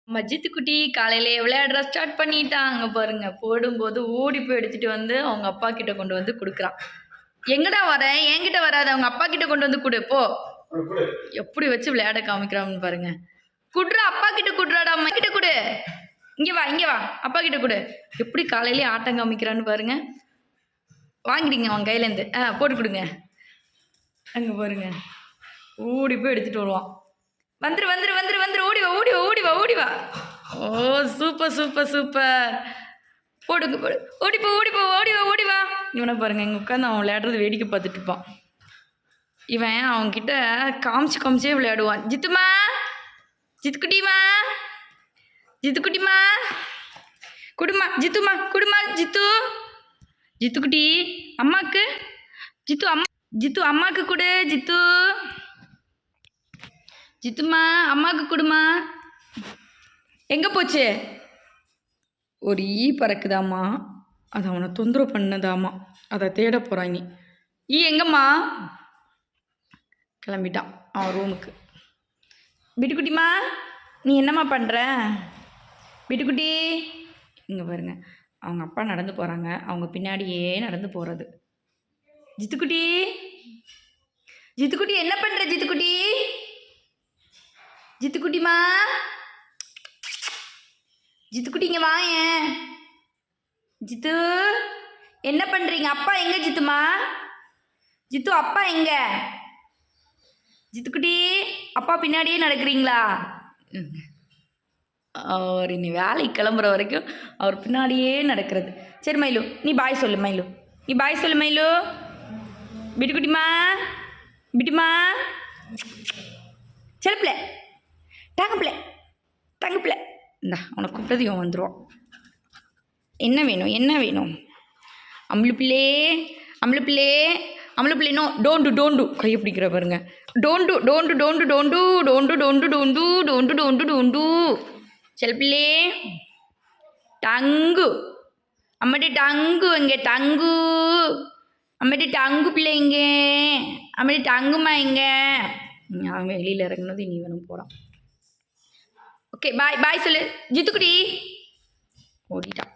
மஜித்து குட்டி காலையிலே விளையாடுற ஸ்டார்ட் பண்ணிட்டாங்க பாருங்க. போடும்போது ஓடி போய் எடுத்துட்டு வந்து அவங்க அப்பா கிட்ட கொண்டு வந்து குடுக்குறான். எங்கடா வர? என்கிட்ட வராத, அவங்க அப்பா கிட்ட கொண்டு வந்து குடு போ. எப்படி வச்சு விளையாட காமிக்கிறான்னு பாருங்க. குடுறா, அப்பா கிட்ட குடுறாடா, அம்மா கிட்ட குடு. இங்க வா, இங்க வா, அப்பா கிட்ட குடு. எப்படி காலையிலே ஆட்டம் காமிக்கிறான்னு பாருங்க. வாங்கிடுங்க அவன் கையிலேருந்து. போட்டு கொடுங்க. அங்க பாருங்க, ஓடி போய் எடுத்துட்டு வருவான். வந்துரு வந்துரு வந்துரு வந்துரு, ஓடி வா ஓடி வா ஓடி வா ஓடி வா. ஓ சூப்பர் சூப்பர் சூப்பர். போடுங்க போடு, ஓடிப்போ ஓடிப்போ ஓடி வா ஓடி வா. இவனை பாருங்க, இங்கே உட்காந்து அவன் விளையாடுறது வேடிக்கை பார்த்துட்டு இருப்பான். இவன் அவன்கிட்ட காமிச்சு காமிச்சே விளையாடுவான். ஜித்துமா, ஜித்துக்குட்டிமா, ஜித்துக்குட்டிமா, குடுமா ஜித்துமா, குடுமா ஜித்து, ஜித்துக்குட்டி அம்மாக்கு, ஜித்து அம்மா, ஜித்து அம்மாக்கு கொடு, ஜித்து, ஜித்துமா அம்மாவுக்கு கொடுமா. எங்கே போச்சு? ஒரு ஈ பறக்குதாம்மா, அது அவனை தொந்தரவு பண்ணதாம்மா, அதை தேட போகிறான். நீ ஈ எங்கம்மா? கிளம்பிட்டான் அவன் ரூமுக்கு. பிட்டுக்குட்டிமா, நீ என்னம்மா பண்ணுற? பிட்டுக்குட்டி இங்கே பாருங்க, அவங்க அப்பா நடந்து போகிறாங்க, அவங்க பின்னாடியே நடந்து போகிறது. ஜித்துக்குட்டி, ஜித்துக்குட்டி என்ன பண்ணுற? ஜித்துக்குட்டி, ஜித்துக்குட்டிமா, ஜித்துக்குட்டிங்க வாயேன். ஜித்து என்ன பண்ணுறீங்க? அப்பா எங்கே ஜித்துமா? ஜித்து அப்பா எங்கே? ஜித்துக்குட்டி அப்பா பின்னாடியே நடக்கிறீங்களா? அவர் இனி வேலைக்கு கிளம்புற வரைக்கும் அவர் பின்னாடியே நடக்கிறது. சரி மயிலு, நீ பாய் சொல்லு மயிலு, நீ பாய் சொல்லு மயிலு. பிட்டுக்குட்டிமா, பிட்டுமா, செலப்பில்லை, தங்கப்பில்லை, தங்கப்பில்லை. இந்தா அவனை கூப்பிட்டது இவன் வந்துடுவான். என்ன வேணும் என்ன வேணும்? அம்பளு பிள்ளே, அம்பளு பிள்ளே, அம்பளு பிள்ளை. நோ டோண்டு டோண்டு, கையை பிடிக்கிற பாருங்க. டோண்டு டோண்டு டோண்டு டோண்டு டோண்டு டோண்டு டோண்டு டோண்டு டோண்டு டோண்டு. செலப்பிள்ளே டங்கு, அம்மடி டங்கு இங்கே டங்கு, அம்மடி டங்கு பிள்ளை இங்கே, அம்மடி டங்குமா இங்கே. அவன் வெளியில் இறங்குனது இனி வேணும் போகிறான். ஓகே பாய் பாய் சொல்லு. ஜித்துக்குடி ஓடிட்டான்.